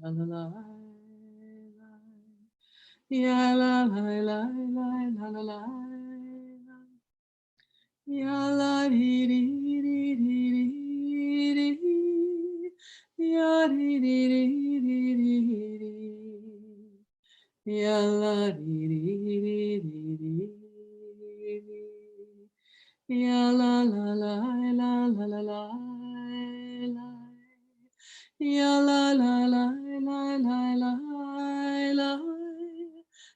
La la la, ya la la la la la la la, ya la di di di di di di, ya di di di di di, ya la di di di di di, ya la la la la la la la. Ya la la la la la la la,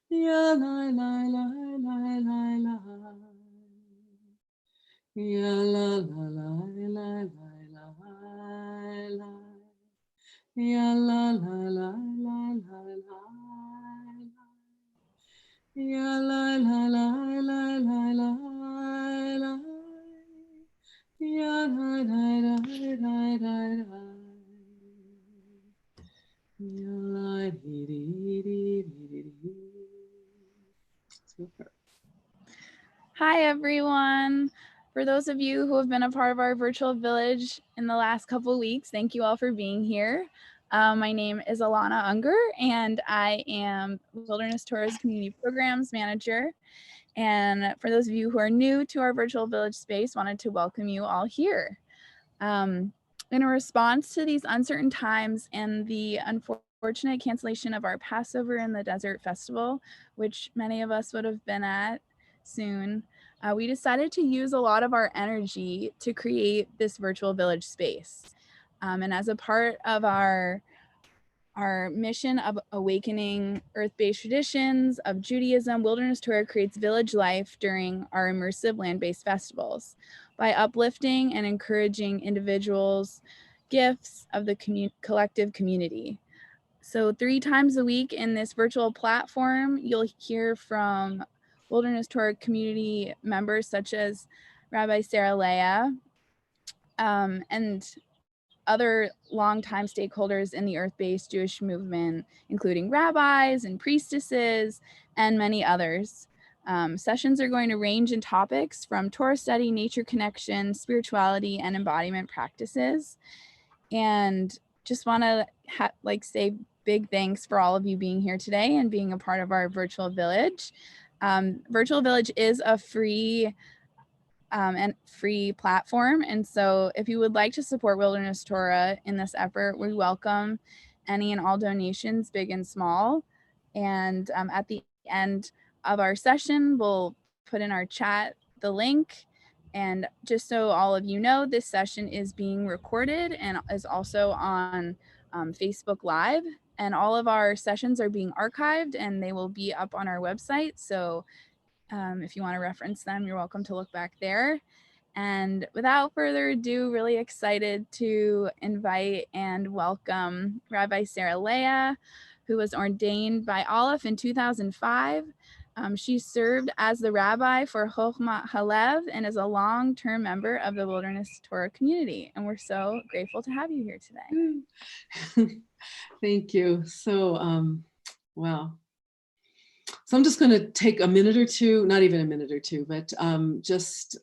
ya la la la la la la, ya la la la la la la, ya la la la la la la, ya la la la la la la, ya la la la la la. Super. Hi, everyone. For those of you who have been a part of our virtual village in the last couple of weeks, thank you all for being here. My name is Alana Unger, and I am Wilderness Torah's Community Programs Manager. And for those of you who are new to our virtual village space, wanted to welcome you all here. In a response to these uncertain times and the unfortunate cancellation of our Passover in the Desert Festival, which many of us would have been at soon, we decided to use a lot of our energy to create this virtual village space. And as a part of our mission of awakening earth-based traditions of Judaism, Wilderness Torah creates village life during our immersive land-based festivals by uplifting and encouraging individuals' gifts of the collective community. So 3 times a week in this virtual platform, you'll hear from Wilderness Torah community members such as Rabbi Sarah Leah, and other longtime stakeholders in the earth-based Jewish movement, including rabbis and priestesses and many others. Sessions are going to range in topics from Torah study, nature connection, spirituality, and embodiment practices. And just want to say big thanks for all of you being here today and being a part of our virtual village. Virtual Village is a free platform. And so if you would like to support Wilderness Torah in this effort, we welcome any and all donations, big and small. And at the end of our session, we'll put in our chat the link. And just so all of you know, this session is being recorded and is also on Facebook Live. And all of our sessions are being archived and they will be up on our website. So if you want to reference them, you're welcome to look back there. And without further ado, really excited to invite and welcome Rabbi Sarah Leah, who was ordained by Aleph in 2005. She served as the rabbi for Chochmat Halev and is a long-term member of the Wilderness Torah community. And we're so grateful to have you here today. Thank you. So, wow. So I'm just going to take a minute or two, not even a minute or two, but just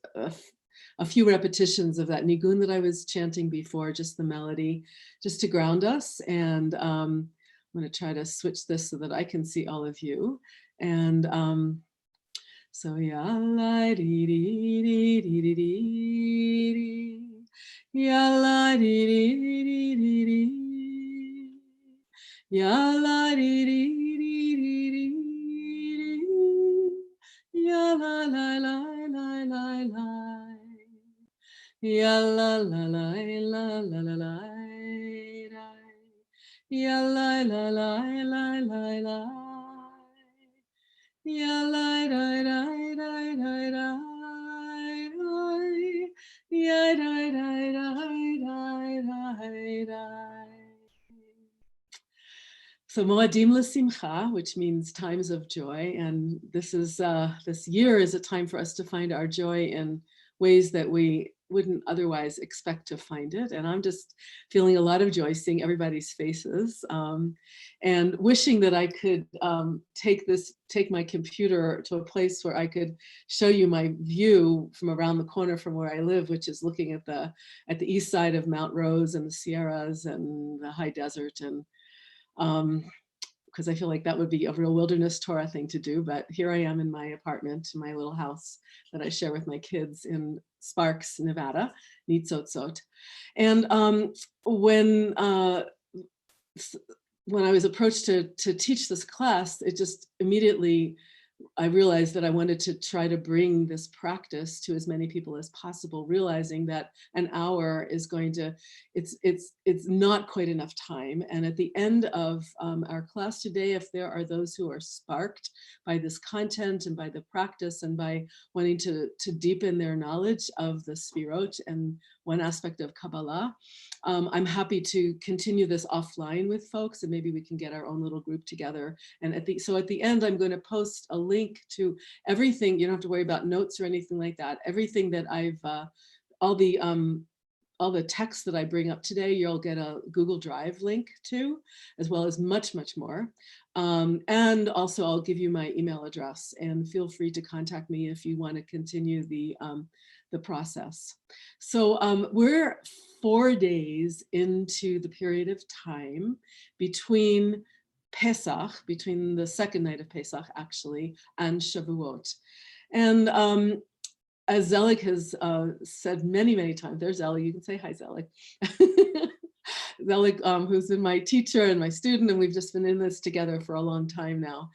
a few repetitions of that nigun that I was chanting before, just the melody, just to ground us. And I'm going to try to switch this so that I can see all of you. And so ya la di di di di di di, ya la di di di di di, ya la di di di di di, ya la la la la la la, ya la la la la la la la, ya la la la la la la. Ya la da da da da da, ya da da da da da. So Moadim L'Simcha, which means times of joy, and this year is a time for us to find our joy in ways that we wouldn't otherwise expect to find it. And I'm just feeling a lot of joy seeing everybody's faces, and wishing that I could take my computer to a place where I could show you my view from around the corner from where I live, which is looking at the east side of Mount Rose and the Sierras and the high desert. And because I feel like that would be a real wilderness Torah thing to do. But here I am in my apartment, my little house that I share with my kids in Sparks, Nevada, Nitzotzot. And when I was approached to teach this class, it just immediately, I realized that I wanted to try to bring this practice to as many people as possible, realizing that an hour is going to, it's not quite enough time. And at the end of our class today, if there are those who are sparked by this content and by the practice and by wanting to deepen their knowledge of the Sfirot and one aspect of Kabbalah, I'm happy to continue this offline with folks, and maybe we can get our own little group together. And at the end, I'm going to post a link to everything. You don't have to worry about notes or anything like that. Everything that I've, all the text that I bring up today, you'll get a Google Drive link to, as well as much, much more. And also I'll give you my email address, and feel free to contact me if you want to continue the process. So we're 4 days into the period of time between Pesach, between the second night of Pesach actually, and Shavuot. And as Zelig has said many, many times, there's Zelig, you can say hi, Zelig. Zelig, who's been my teacher and my student, and we've just been in this together for a long time now,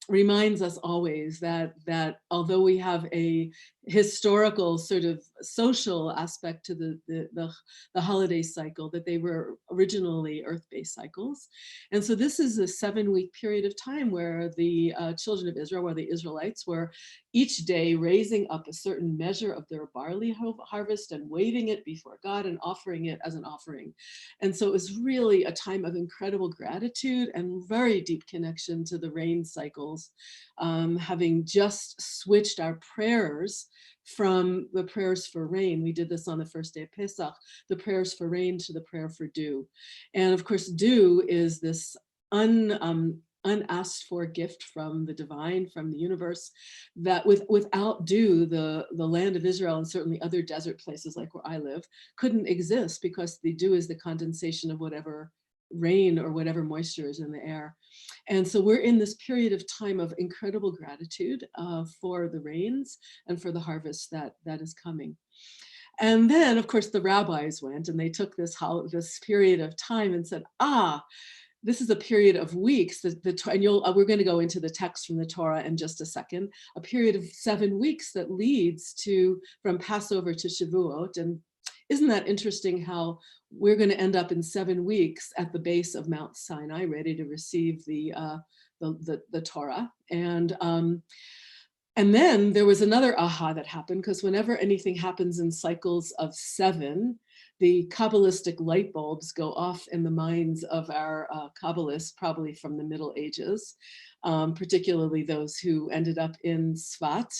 reminds us always that although we have a historical sort of social aspect to the holiday cycle, that they were originally earth-based cycles. And so this is a 7-week period of time where the children of Israel, where the Israelites were each day raising up a certain measure of their barley harvest and waving it before God and offering it as an offering. And so it was really a time of incredible gratitude and very deep connection to the rain cycles, having just switched our prayers from the prayers for rain. We did this on the first day of Pesach, the prayers for rain to the prayer for dew. And of course, dew is this unasked for gift from the divine, from the universe, that without dew, the land of Israel and certainly other desert places like where I live couldn't exist, because the dew is the condensation of whatever rain or whatever moisture is in the air. And so we're in this period of time of incredible gratitude for the rains and for the harvest that is coming. And then, of course, the rabbis went and they took this period of time and said, this is a period of weeks, and we're going to go into the text from the Torah in just a second, a period of 7 weeks that leads from Passover to Shavuot. And isn't that interesting how we're going to end up in 7 weeks at the base of Mount Sinai, ready to receive the Torah. And then there was another aha that happened, because whenever anything happens in cycles of 7, the Kabbalistic light bulbs go off in the minds of our Kabbalists, probably from the Middle Ages, particularly those who ended up in Sfat,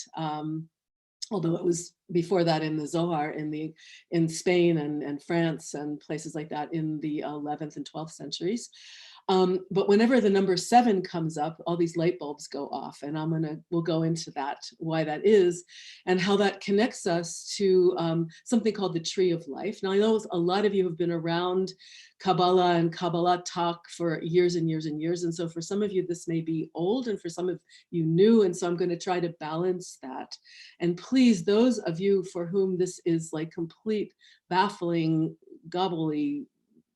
although it was before that in the Zohar in Spain and France and places like that in the 11th and 12th centuries. But whenever the number 7 comes up, all these light bulbs go off, and we'll go into that, why that is, and how that connects us to something called the Tree of Life. Now, I know a lot of you have been around Kabbalah and Kabbalah talk for years and years and years, and so for some of you this may be old, and for some of you new, and so I'm going to try to balance that. And please, those of you for whom this is like complete baffling gobbly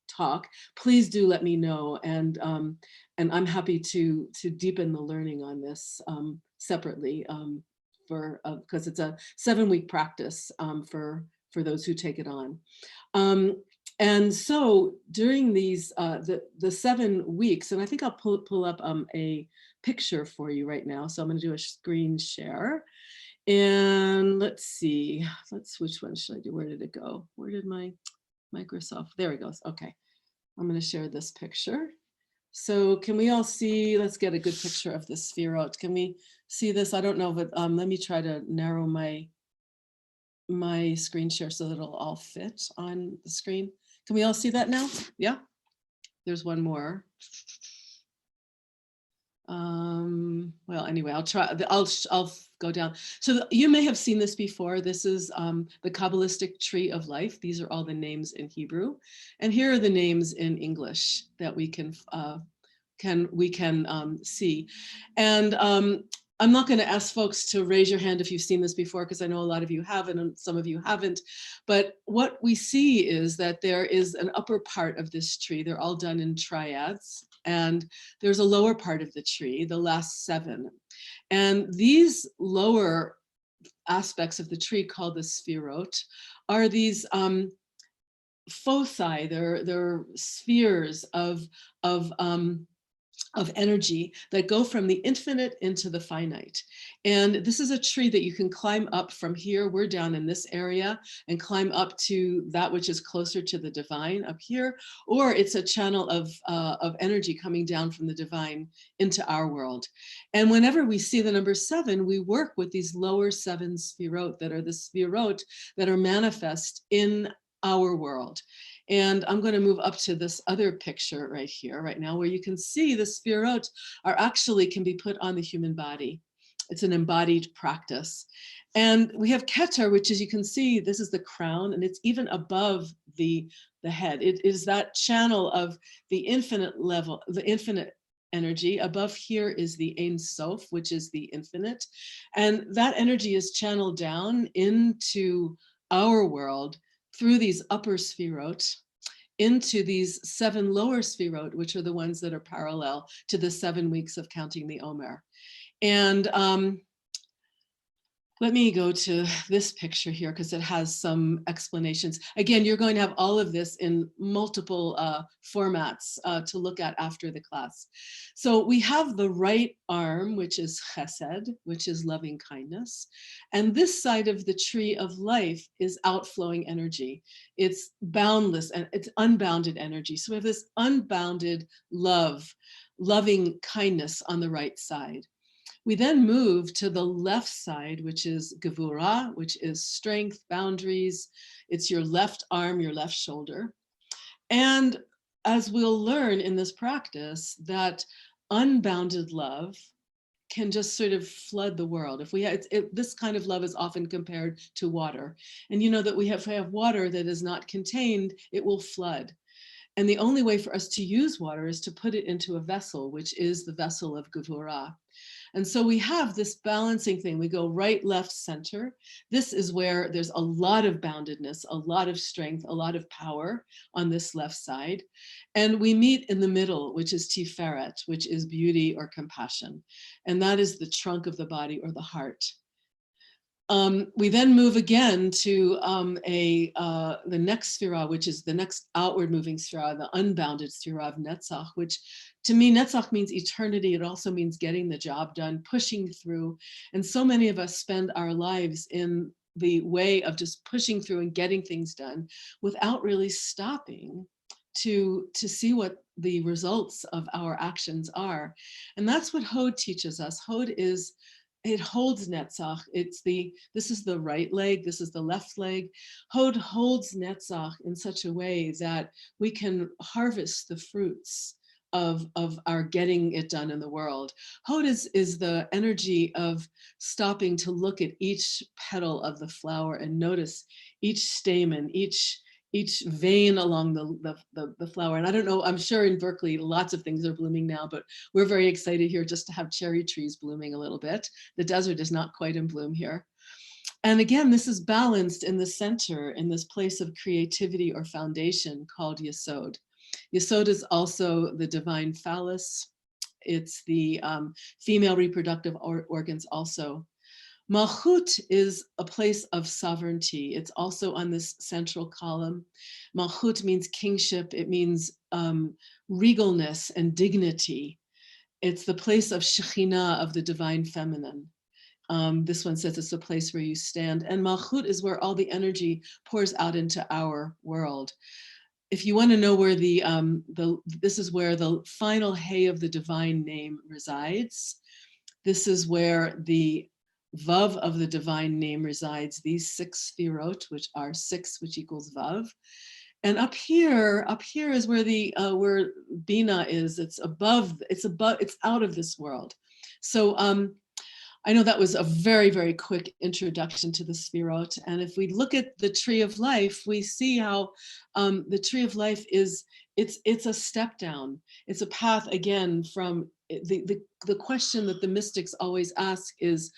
talk, please do let me know, and I'm happy to deepen the learning on this separately, because it's a 7-week practice for those who take it on. And so during these the 7 weeks, and I think I'll pull up a picture for you right now. So I'm going to do a screen share, and let's see, which one should I do? Where did it go? Where did my Microsoft? There it goes. Okay, I'm going to share this picture. So can we all see? Let's get a good picture of the Sfirot. Can we see this? I don't know, but let me try to narrow my my screen share so that it'll all fit on the screen. Can we all see that now? Yeah, there's one more. Well, anyway, I'll try. I'll go down. So you may have seen this before. This is the Kabbalistic tree of life. These are all the names in Hebrew, and here are the names in English that we can see. And I'm not going to ask folks to raise your hand if you've seen this before, because I know a lot of you haven't and some of you haven't. But what we see is that there is an upper part of this tree. They're all done in triads. And there's a lower part of the tree, the last 7. And these lower aspects of the tree, called the sphirot, are these foci. They're spheres of energy that go from the infinite into the finite. And this is a tree that you can climb up from here. We're down in this area, and climb up to that which is closer to the divine up here, or it's a channel of energy coming down from the divine into our world. And whenever we see the number 7, we work with these lower 7 sphirot that are the sphirot that are manifest in our world. And I'm going to move up to this other picture right here, right now, where you can see the sphirot can be put on the human body. It's an embodied practice. And we have Keter, which, as you can see, this is the crown, and it's even above the head. It is that channel of the infinite level, the infinite energy. Above here is the Ein Sof, which is the infinite. And that energy is channeled down into our world through these upper sphirot into these 7 lower sphirot, which are the ones that are parallel to the 7 weeks of counting the Omer. And let me go to this picture here, because it has some explanations. Again, you're going to have all of this in multiple formats to look at after the class. So we have the right arm, which is chesed, which is loving kindness. And this side of the tree of life is outflowing energy. It's boundless and it's unbounded energy. So we have this unbounded love, loving kindness on the right side. We then move to the left side, which is Gevurah, which is strength, boundaries. It's your left arm, your left shoulder. And as we'll learn in this practice, that unbounded love can just sort of flood the world. If we have, this kind of love is often compared to water. And you know that if we have water that is not contained, it will flood. And the only way for us to use water is to put it into a vessel, which is the vessel of Gevurah. And so we have this balancing thing. We go right, left, center. This is where there's a lot of boundedness, a lot of strength, a lot of power on this left side. And we meet in the middle, which is Tiferet, which is beauty or compassion. And that is the trunk of the body or the heart. We then move again to the next sphira, which is the next outward moving sphira, the unbounded sphira of Netzach, which to me, Netzach means eternity. It also means getting the job done, pushing through. And so many of us spend our lives in the way of just pushing through and getting things done without really stopping to see what the results of our actions are. And that's what Hod teaches us. Hod is, it holds Netzach. This is the right leg, this is the left leg. Hod holds Netzach in such a way that we can harvest the fruits of our getting it done in the world. Hod is the energy of stopping to look at each petal of the flower and notice each stamen, each vein along the flower. And I don't know, I'm sure in Berkeley, lots of things are blooming now, but we're very excited here just to have cherry trees blooming a little bit. The desert is not quite in bloom here. And again, this is balanced in the center, in this place of creativity or foundation called Yesod. Yesod is also the divine phallus. It's the female reproductive organs also. Malchut is a place of sovereignty. It's also on this central column. Malchut means kingship. It means regalness and dignity. It's the place of Shekhinah, of the divine feminine. This one says it's a place where you stand. And Malchut is where all the energy pours out into our world. If you want to know where this is where the final hay of the divine name resides. This is where the Vav of the divine name resides, these 6 sfirot, which are 6, which equals Vav. And up here is where the where Bina is. It's above, it's out of this world. So I know that was a very, very quick introduction to the Sfirot. And if we look at the tree of life, we see how the tree of life is, it's a step down. It's a path, again, from the question that the mystics always ask is,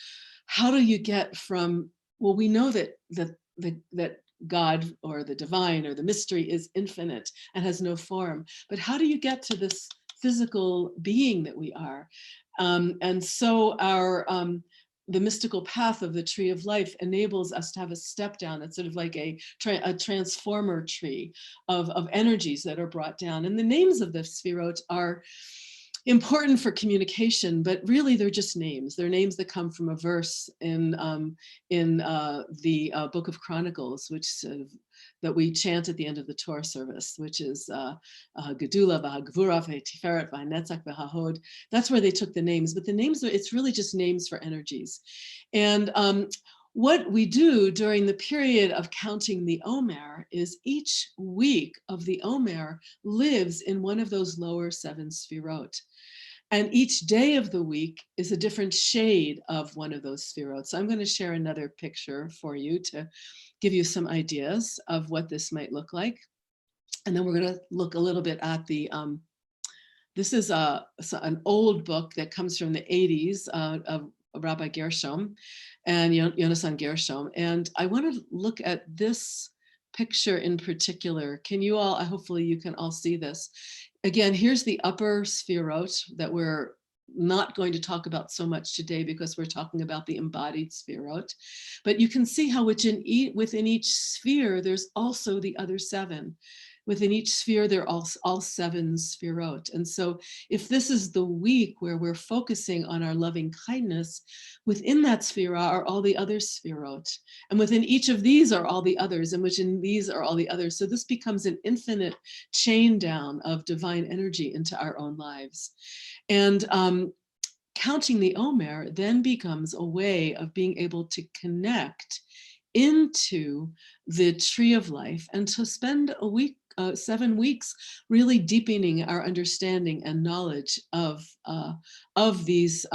how do you get from, well, we know that God or the divine or the mystery is infinite and has no form, but how do you get to this physical being that we are? And so the mystical path of the tree of life enables us to have a step down. It's sort of like a transformer tree of energies that are brought down. And the names of the Sfirot are important for communication, but really they're just names. They're names that come from a verse in the Book of Chronicles, which that we chant at the end of the Torah service, which is Gedula v'Hagvura v'Tiferet v'Netzach v'Hahod. That's where they took the names, but the names, it's really just names for energies. And what we do during the period of counting the Omer is each week of the Omer lives in one of those lower 7 Sfirot. And each day of the week is a different shade of one of those Sfirot. So I'm going to share another picture for you to give you some ideas of what this might look like. And then we're going to look a little bit at the, this is an old book that comes from the 80s of Rabbi Gershom and Yonasan Gershom. And I want to look at this picture in particular. Can you all, hopefully you can all see this. Again, here's the upper Sfirot that we're not going to talk about so much today because we're talking about the embodied Sfirot. But you can see how within each sphere, there's also the other 7. Within each sphere, there are all 7 Sfirot. And so if this is the week where we're focusing on our loving kindness, within that sphere are all the other Sfirot. And within each of these are all the others, and within these are all the others. So this becomes an infinite chain down of divine energy into our own lives. And counting the Omer then becomes a way of being able to connect into the tree of life and to spend a week, 7 weeks, really deepening our understanding and knowledge of these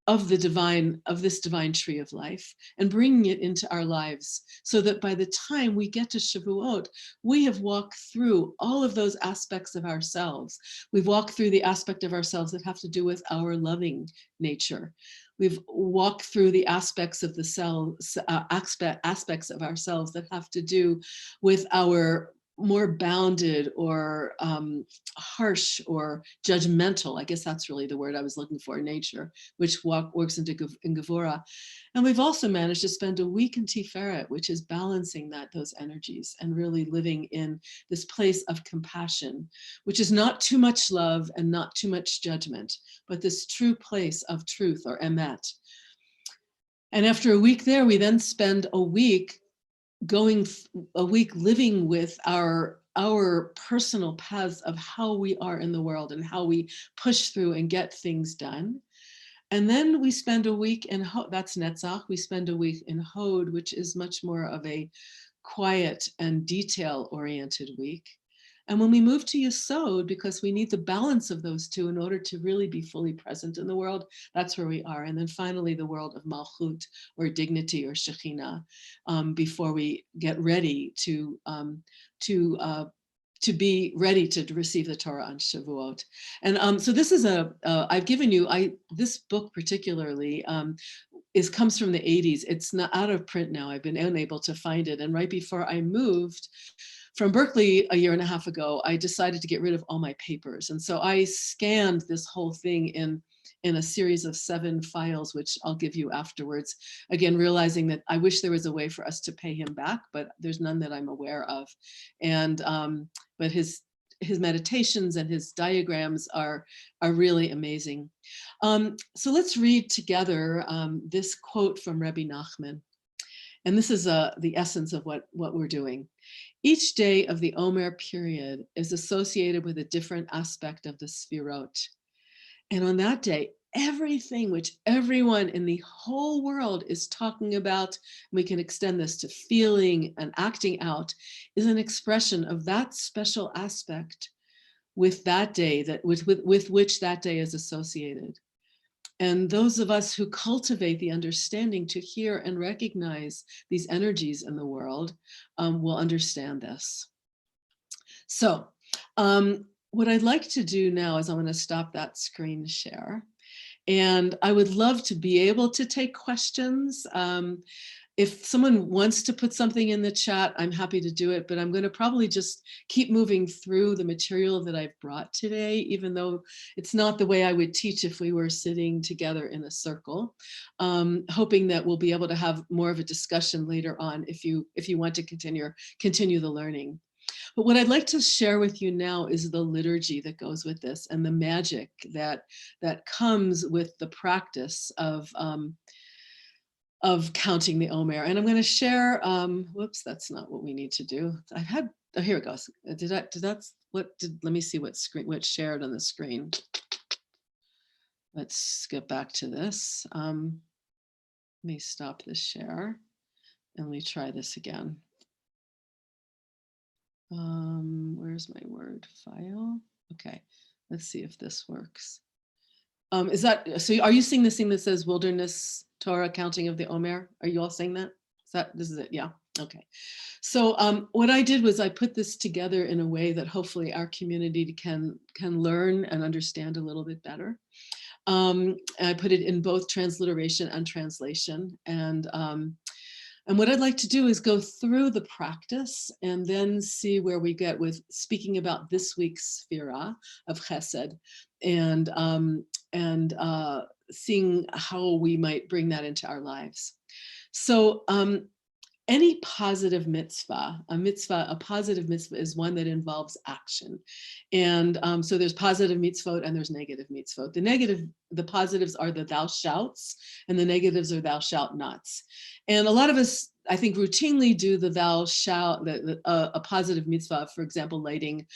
of this divine tree of life and bringing it into our lives, so that by the time we get to Shavuot, we have walked through all of those aspects of ourselves. We've walked through the aspect of ourselves that have to do with our loving nature. We've walked through the aspects of the aspects of ourselves that have to do with our more bounded or harsh or judgmental, I guess that's really the word I was looking for, nature, which works in Gevurah. And we've also managed to spend a week in Tiferet, which is balancing those energies and really living in this place of compassion, which is not too much love and not too much judgment, but this true place of truth, or emet. And after a week there, we then spend a week living with our personal paths of how we are in the world and how we push through and get things done. And then we spend a week in, that's Netzach, we spend a week in Hod, which is much more of a quiet and detail-oriented week. And when we move to Yesod, because we need the balance of those two in order to really be fully present in the world, that's where we are. And then finally, the world of Malchut, or dignity, or Shekhinah, before we get ready to be ready to receive the Torah on Shavuot. And so this is I've given you, this book particularly comes from the 80s. It's not out of print now. I've been unable to find it. And right before I moved from Berkeley a year and a half ago, I decided to get rid of all my papers. And so I scanned this whole thing in a series of 7 files, which I'll give you afterwards. Again, realizing that I wish there was a way for us to pay him back, but there's none that I'm aware of. And but his meditations and his diagrams are really amazing. So let's read together this quote from Rebbe Nachman. And this is the essence of what we're doing. Each day of the Omer period is associated with a different aspect of the Sfirot. And on that day, everything which everyone in the whole world is talking about, we can extend this to feeling and acting out, is an expression of that special aspect with that day, that with which that day is associated. And those of us who cultivate the understanding to hear and recognize these energies in the world will understand this. So what I'd like to do now is I'm going to stop that screen share. And I would love to be able to take questions. If someone wants to put something in the chat, I'm happy to do it, but I'm going to probably just keep moving through the material that I've brought today, even though it's not the way I would teach if we were sitting together in a circle, hoping that we'll be able to have more of a discussion later on if you want to continue the learning. But what I'd like to share with you now is the liturgy that goes with this and the magic that comes with the practice of counting the Omer. And I'm going to share, whoops, that's not what we need to do. I've had, oh, here it goes. Let me see what's shared on the screen. Let's get back to this. Let me stop this share and let me try this again. Where's my Word file? Okay, let's see if this works. Is that, so are you seeing this thing that says Wilderness Torah Counting of the Omer? Are you all saying that? This is it, yeah, okay. So what I did was I put this together in a way that hopefully our community can learn and understand a little bit better. I put it in both transliteration and translation. And what I'd like to do is go through the practice and then see where we get with speaking about this week's Sphira of Chesed and seeing how we might bring that into our lives. So any positive mitzvah, a positive mitzvah is one that involves action. And so there's positive mitzvot and there's negative mitzvot. The positives are the thou shouts and the negatives are thou shalt nots. And a lot of us, I think, routinely do the thou shalt, a positive mitzvah, for example, lighting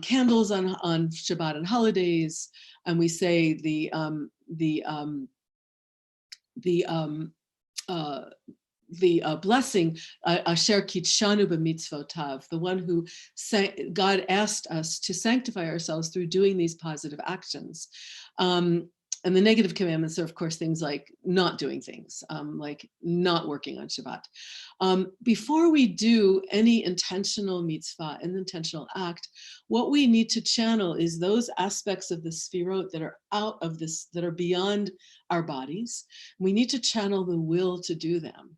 candles on Shabbat and holidays. And we say the blessing, Asher kitshanu b'mitzvotav, the one who God asked us to sanctify ourselves through doing these positive actions. And the negative commandments are, of course, things like not doing things, like not working on Shabbat. Before we do any intentional mitzvah, an intentional act, what we need to channel is those aspects of the sphirot that are out of this, that are beyond our bodies. We need to channel the will to do them.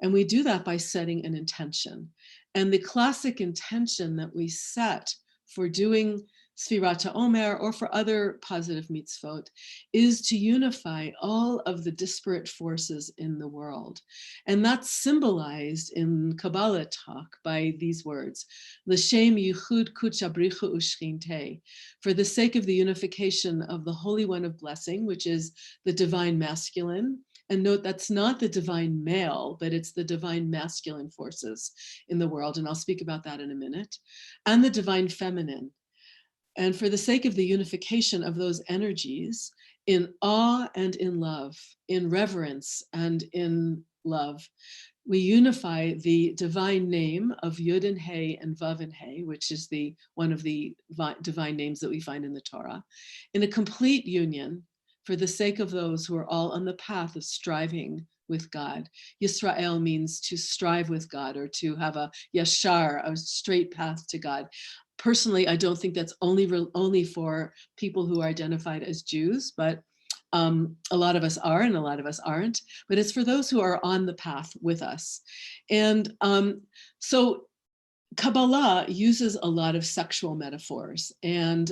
And we do that by setting an intention. And the classic intention that we set for doing Sfirat HaOmer or for other positive mitzvot is to unify all of the disparate forces in the world. And that's symbolized in Kabbalah talk by these words, L'shem yichud kuchabricha ushchinte, for the sake of the unification of the Holy One of Blessing, which is the divine masculine. And note, that's not the divine male, but it's the divine masculine forces in the world. And I'll speak about that in a minute. And the divine feminine. And for the sake of the unification of those energies in awe and in love, in reverence and in love, we unify the divine name of Yud and He and Vav and He, which is one of the divine names that we find in the Torah, in a complete union for the sake of those who are all on the path of striving with God. Yisrael means to strive with God or to have a yashar, a straight path to God. Personally, I don't think that's only for people who are identified as Jews, but a lot of us are and a lot of us aren't, but it's for those who are on the path with us. And so Kabbalah uses a lot of sexual metaphors. And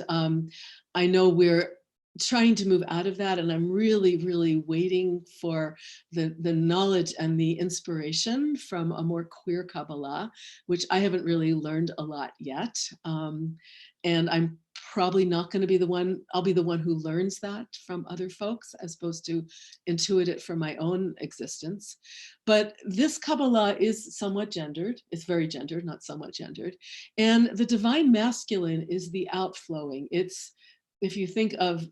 I know we're trying to move out of that, and I'm really, really waiting for the knowledge and the inspiration from a more queer Kabbalah, which I haven't really learned a lot yet. And I'm probably not going to be the one, I'll be the one who learns that from other folks as opposed to intuit it from my own existence. But this Kabbalah is somewhat gendered. It's very gendered, not somewhat gendered. And the divine masculine is the outflowing. It's if you think of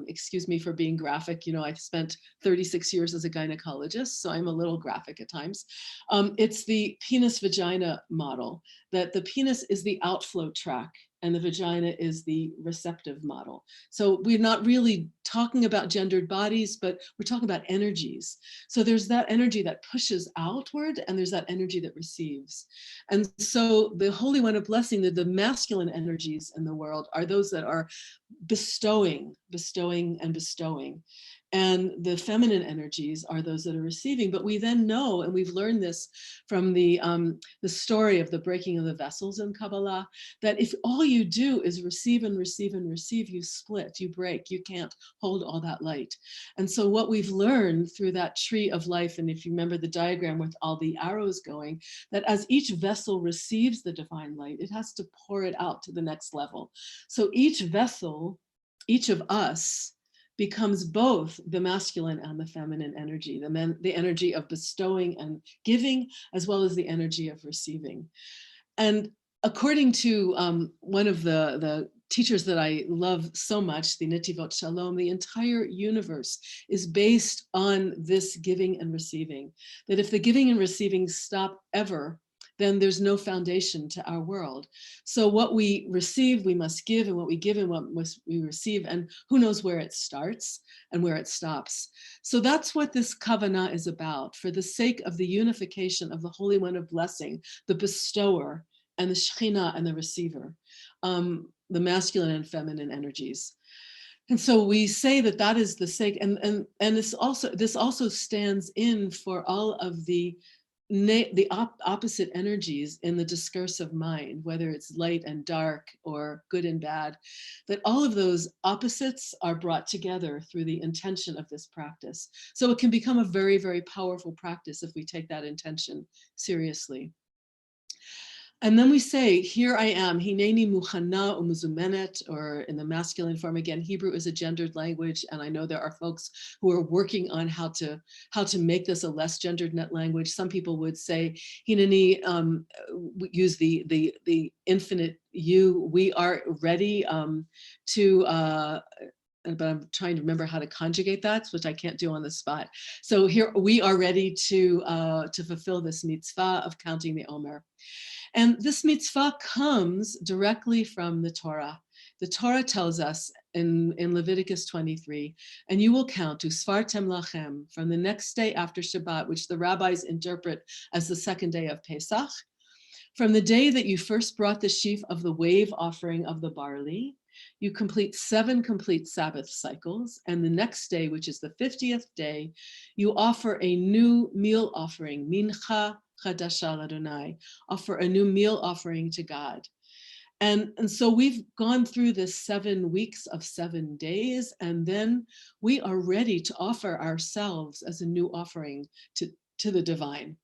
excuse me for being graphic, I've spent 36 years as a gynecologist, so I'm a little graphic at times. It's the penis vagina model, that the penis is the outflow track and the vagina is the receptive model. So we're not really talking about gendered bodies, but we're talking about energies. So there's that energy that pushes outward, and there's that energy that receives. And so the Holy One of Blessing, the masculine energies in the world are those that are bestowing, bestowing, and bestowing. And the feminine energies are those that are receiving. But we then know, and we've learned this from the story of the breaking of the vessels in Kabbalah, that if all you do is receive and receive and receive, you split, you break, you can't hold all that light. And so what we've learned through that tree of life, and if you remember the diagram with all the arrows going, that as each vessel receives the divine light, it has to pour it out to the next level. So each vessel, each of us, becomes both the masculine and the feminine energy, the energy of bestowing and giving, as well as the energy of receiving. And according to one of the teachers that I love so much, the Netivot Shalom, the entire universe is based on this giving and receiving. That if the giving and receiving stop ever, then there's no foundation to our world. So what we receive, we must give, and what we give and what we receive, and who knows where it starts and where it stops. So that's what this kavanah is about, for the sake of the unification of the Holy One of Blessing, the bestower, and the Shekhinah and the receiver, the masculine and feminine energies. And so we say that that is the sake, and this also stands in for all of the opposite energies in the discursive mind, whether it's light and dark or good and bad, that all of those opposites are brought together through the intention of this practice. So it can become a very, very powerful practice if we take that intention seriously. And then we say, here I am, hineni muchana umuzumenet, or in the masculine form. Again, Hebrew is a gendered language, and I know there are folks who are working on how to make this a less gendered net language. Some people would say, hineni, use the infinite you, we are ready but I'm trying to remember how to conjugate that, which I can't do on the spot. So here we are ready to fulfill this mitzvah of counting the Omer. And this mitzvah comes directly from the Torah. The Torah tells us in Leviticus 23, and you will count to Sfartem Lachem, from the next day after Shabbat, which the rabbis interpret as the second day of Pesach, from the day that you first brought the sheaf of the wave offering of the barley, you complete 7 complete Sabbath cycles, and the next day, which is the 50th day, you offer a new meal offering, mincha chadasha l'Adonai, offer a new meal offering to God. And so we've gone through this 7 weeks of 7 days, and then we are ready to offer ourselves as a new offering to the divine.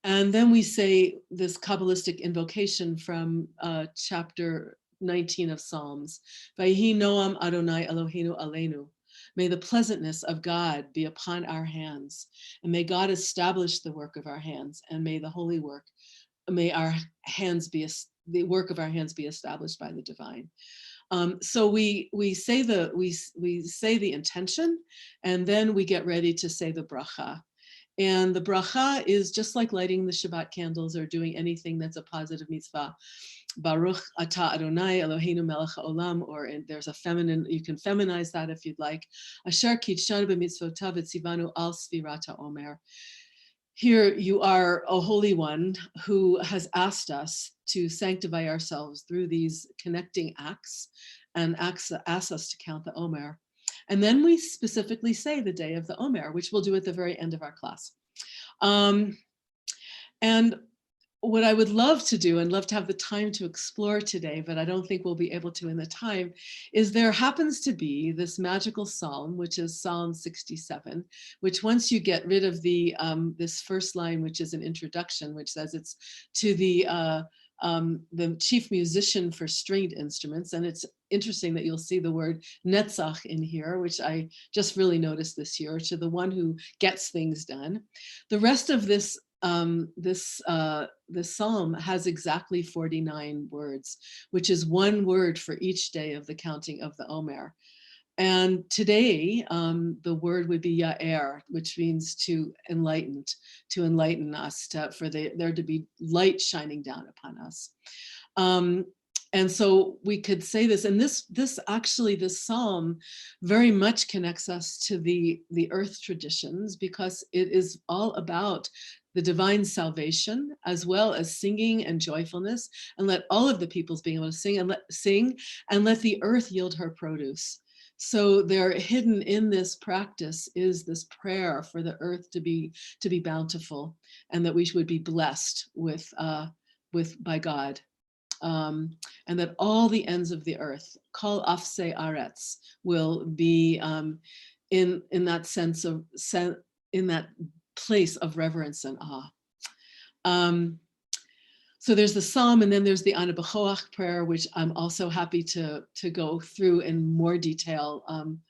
And then we say this Kabbalistic invocation from chapter 19 of Psalms. Vayhi noam Adonai Eloheinu aleinu. May the pleasantness of God be upon our hands, and may God establish the work of our hands, and may the holy work, may our hands be, the work of our hands be established by the divine. So we say the intention, and then we get ready to say the bracha. And the bracha is just like lighting the Shabbat candles or doing anything that's a positive mitzvah. Baruch atah Adonai Eloheinu melech haolam, or there's a feminine, you can feminize that if you'd like. Asher kitshanu b'mitzvotav v'tzivanu al sfirat haomer. Here you are, O Holy One, who has asked us to sanctify ourselves through these connecting acts, and asks us to count the Omer. And then we specifically say the day of the Omer, which we'll do at the very end of our class. And what I would love to do, and love to have the time to explore today, but I don't think we'll be able to in the time, is there happens to be this magical psalm, which is Psalm 67, which once you get rid of this first line, which is an introduction, which says it's to the chief musician for stringed instruments. And it's interesting that you'll see the word netzach in here, which I just really noticed this year, to the one who gets things done. The rest of this this psalm has exactly 49 words, which is one word for each day of the counting of the Omer. And today, the word would be Ya'er, which means to enlighten us, for there to be light shining down upon us. And so we could say this, and this psalm very much connects us to the earth traditions, because it is all about the divine salvation, as well as singing and joyfulness, and let all of the peoples be able to sing, and let the earth yield her produce. So there, hidden in this practice, is this prayer for the earth to be bountiful, and that we would be blessed with by God. And that all the ends of the earth, kol afsei aretz, will be in that sense of in that place of reverence and awe. So there's the psalm, and then there's the Ana B'choach prayer, which I'm also happy to go through in more detail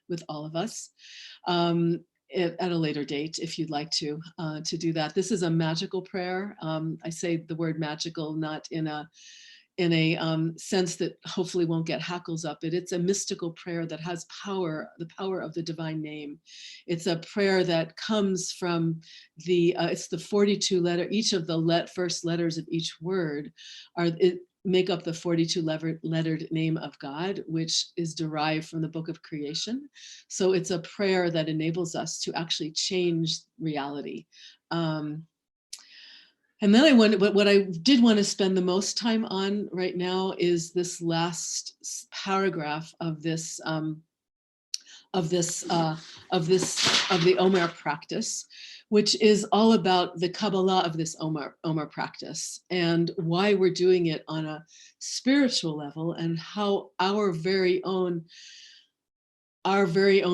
with all of us at a later date, if you'd like to do that. This is a magical prayer. I say the word magical not in a sense that hopefully won't get hackles up. It's a mystical prayer that has power, the power of the divine name. It's a prayer that comes from it's the 42 letter, each of the first letters of each word make up the 42 lettered name of God, which is derived from the book of creation. So it's a prayer that enables us to actually change reality. And then what I did want to spend the most time on right now is this last paragraph of the Omer practice, which is all about the Kabbalah of this Omer practice, and why we're doing it on a spiritual level, and how our very own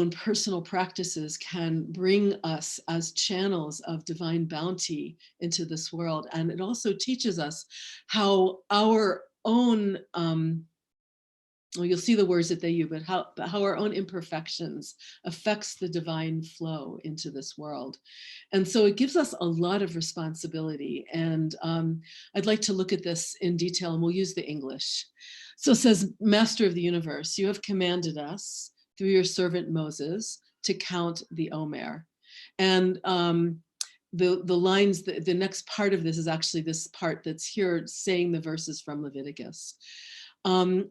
personal practices can bring us as channels of divine bounty into this world. And it also teaches us how our own, well, you'll see the words that they use, but how our own imperfections affects the divine flow into this world. And so it gives us a lot of responsibility. And I'd like to look at this in detail, and we'll use the English. So it says, Master of the universe, you have commanded us through your servant Moses to count the Omer. And the lines, the next part of this is actually this part that's here saying the verses from Leviticus. And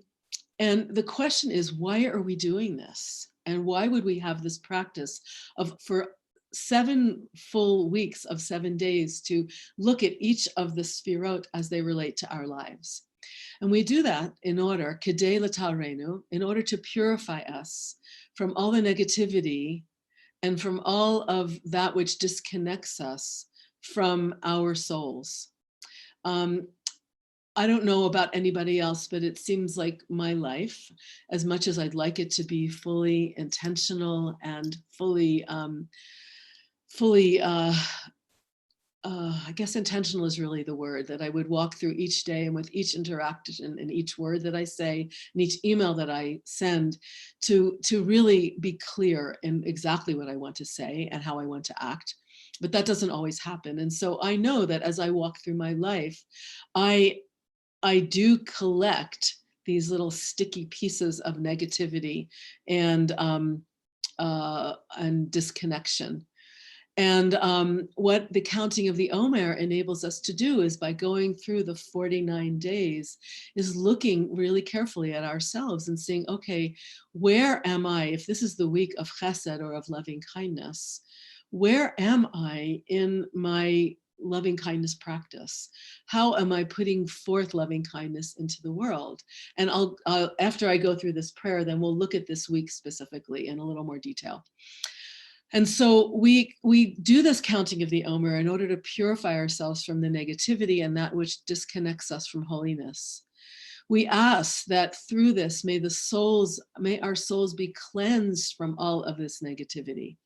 the question is, why are we doing this? And why would we have this practice for 7 full weeks of 7 days to look at each of the sfirot as they relate to our lives? And we do that in order, kedei l'tarenu, in order to purify us from all the negativity and from all of that which disconnects us from our souls. I don't know about anybody else, but it seems like my life, as much as I'd like it to be fully intentional and fully I guess intentional is really the word, that I would walk through each day, and with each interaction and each word that I say and each email that I send, to really be clear in exactly what I want to say and how I want to act. But that doesn't always happen. And so I know that as I walk through my life, I do collect these little sticky pieces of negativity and disconnection. And what the counting of the Omer enables us to do is, by going through the 49 days, is looking really carefully at ourselves and saying, okay, where am I? If this is the week of chesed, or of loving kindness, where am I in my loving kindness practice? How am I putting forth loving kindness into the world? And I'll after I go through this prayer, then we'll look at this week specifically in a little more detail. And so we do this counting of the Omer in order to purify ourselves from the negativity and that which disconnects us from holiness. We ask that through this, may our souls be cleansed from all of this negativity.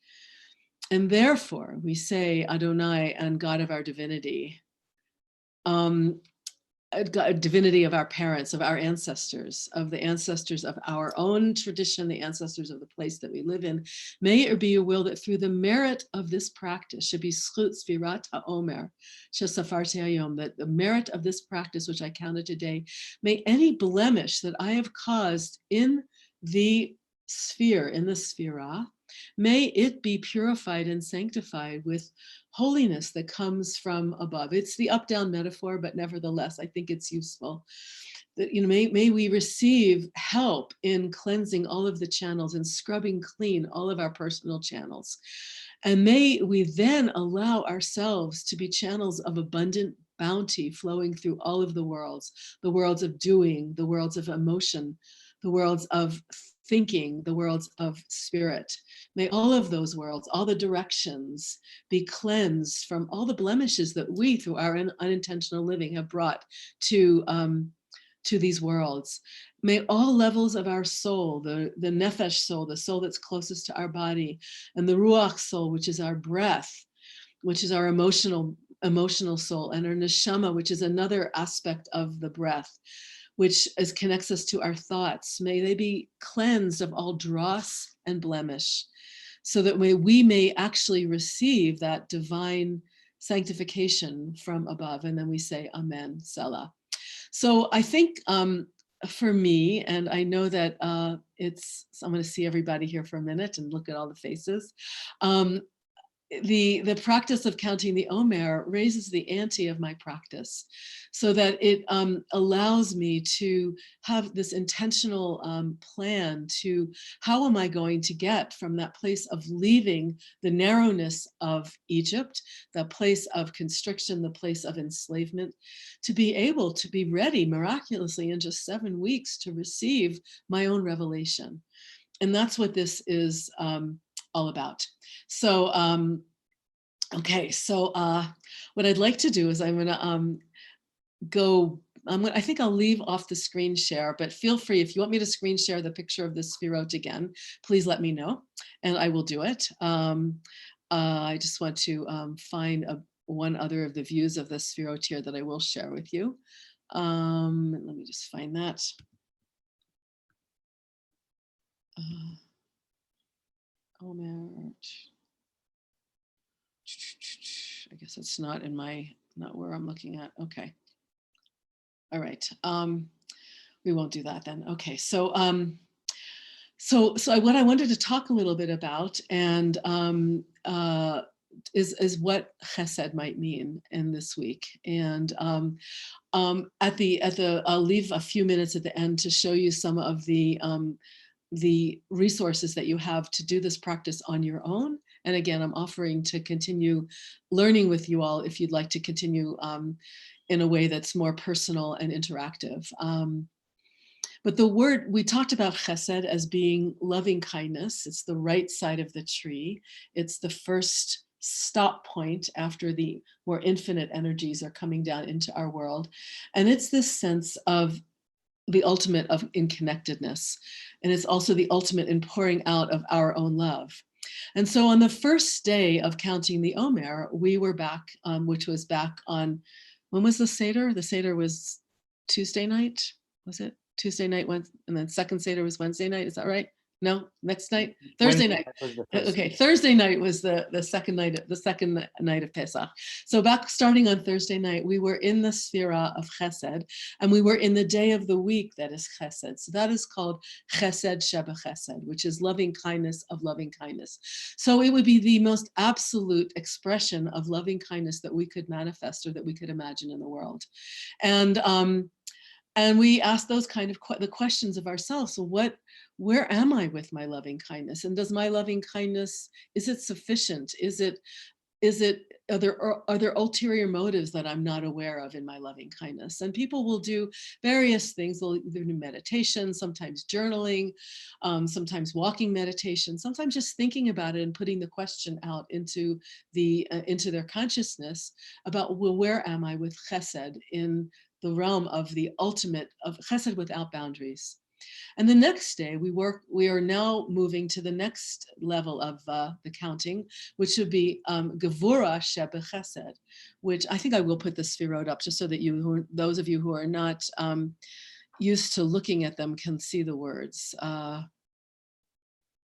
And therefore, we say, Adonai, and God of our divinity, divinity of our parents, of our ancestors, of the ancestors of our own tradition, the ancestors of the place that we live in. May it be your will that through the merit of this practice, should be schut sfirat haomer, shesafarti hayom, that the merit of this practice, which I counted today, may any blemish that I have caused in the sphere, in the sphera, may it be purified and sanctified with holiness that comes from above. It's the up-down metaphor, but nevertheless, I think it's useful. That, may we receive help in cleansing all of the channels and scrubbing clean all of our personal channels. And may we then allow ourselves to be channels of abundant bounty flowing through all of the worlds of doing, the worlds of emotion, the worlds of thinking, the worlds of spirit. May all of those worlds, all the directions, be cleansed from all the blemishes that we, through our unintentional living, have brought to these worlds. May all levels of our soul, the nefesh soul, the soul that's closest to our body, and the ruach soul, which is our breath, which is our emotional soul, and our neshama, which is another aspect of the breath, which connects us to our thoughts. May they be cleansed of all dross and blemish, so that we may actually receive that divine sanctification from above. And then we say, Amen, Selah. So I think for me, and I know that I'm going to see everybody here for a minute and look at all the faces. The practice of counting the Omer raises the ante of my practice, so that it allows me to have this intentional plan to how am I going to get from that place of leaving the narrowness of Egypt, the place of constriction, the place of enslavement, to be able to be ready miraculously in just 7 weeks to receive my own revelation. And that's what this is all about. So, okay, so what I'd like to do is I'm gonna I think I'll leave off the screen share, but feel free, if you want me to screen share the picture of this Sfirot again, please let me know and I will do it. I just want to find one other of the views of the Sfirot here that I will share with you. Let me just find that. I guess it's not where I'm looking at. Okay. All right. We won't do that then. Okay. So what I wanted to talk a little bit about and is what chesed might mean in this week. And I'll leave a few minutes at the end to show you some of the resources that you have to do this practice on your own. And again, I'm offering to continue learning with you all if you'd like to continue in a way that's more personal and interactive. But we talked about chesed as being loving kindness. It's the right side of the tree. It's the first stop point after the more infinite energies are coming down into our world. And it's this sense of the ultimate in connectedness. And it's also the ultimate in pouring out of our own love. And so on the first day of counting the Omer, we were back, which was back on, when was the Seder? The Seder was Tuesday night, was it? Tuesday night, and then second Seder was Wednesday night, is that right? No, next night, Thursday night. Okay, Thursday night was the second night of Pesach. So back starting on Thursday night, we were in the Sphira of Chesed, and we were in the day of the week that is Chesed. So that is called Chesed Sheba Chesed, which is loving kindness of loving kindness. So it would be the most absolute expression of loving kindness that we could manifest or that we could imagine in the world. And we ask those kind of the questions of ourselves. So where am I with my loving kindness? And does my loving kindness, is it sufficient? Are there ulterior motives that I'm not aware of in my loving kindness? And people will do various things. They'll either do meditation, sometimes journaling, sometimes walking meditation, sometimes just thinking about it and putting the question out into their consciousness about, well, where am I with chesed in the realm of the ultimate of chesed without boundaries? And the next day we are now moving to the next level of the counting, which would be Gevura Shebechesed, which I think I will put the Sfirot up just so that those of you who are not used to looking at them can see the words.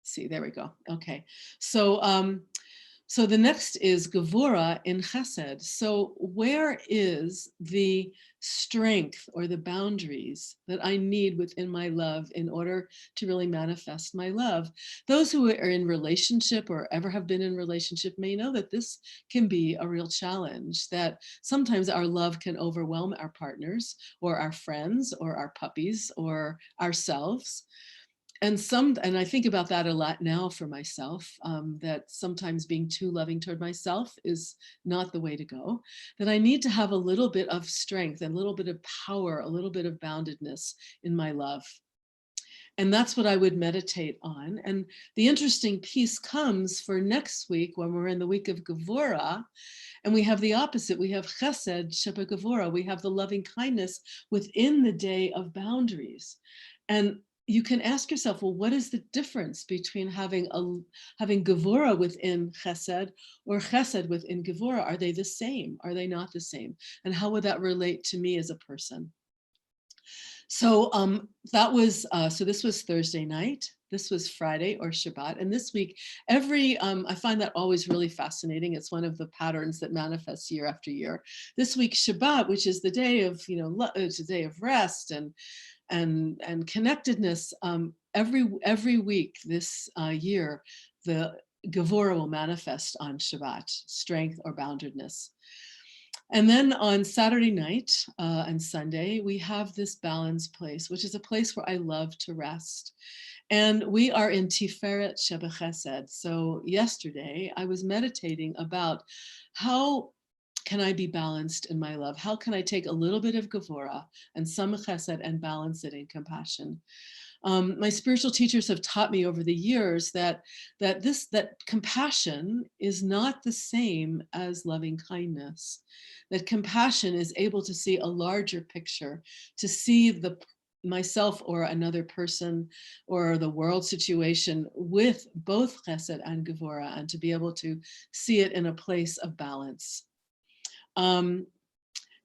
See, there we go. Okay. So the next is Gevura in Chesed. So where is the strength or the boundaries that I need within my love in order to really manifest my love? Those who are in relationship or ever have been in relationship may know that this can be a real challenge, that sometimes our love can overwhelm our partners or our friends or our puppies or ourselves. And I think about that a lot now for myself, that sometimes being too loving toward myself is not the way to go, that I need to have a little bit of strength and a little bit of power, a little bit of boundedness in my love. And that's what I would meditate on. And the interesting piece comes for next week when we're in the week of Gevura, and we have the opposite. We have Chesed Sheba Gevura. We have the loving kindness within the day of boundaries. And you can ask yourself, well, what is the difference between having Gevura within Chesed or Chesed within Gevura? Are they the same? Are they not the same? And how would that relate to me as a person? So so this was Thursday night. This was Friday or Shabbat. And this week, I find that always really fascinating. It's one of the patterns that manifests year after year. This week, Shabbat, which is the day of, it's a day of rest and connectedness. Every week this year, the Gevura will manifest on Shabbat, strength or boundedness. And then on Saturday night and Sunday, we have this balance place, which is a place where I love to rest. And we are in Tiferet Sheba Chesed. So yesterday I was meditating about how can I be balanced in my love? How can I take a little bit of Gevura and some Chesed and balance it in compassion? My spiritual teachers have taught me over the years that compassion is not the same as loving kindness. That compassion is able to see a larger picture, to see myself or another person or the world situation with both Chesed and Gevura, and to be able to see it in a place of balance.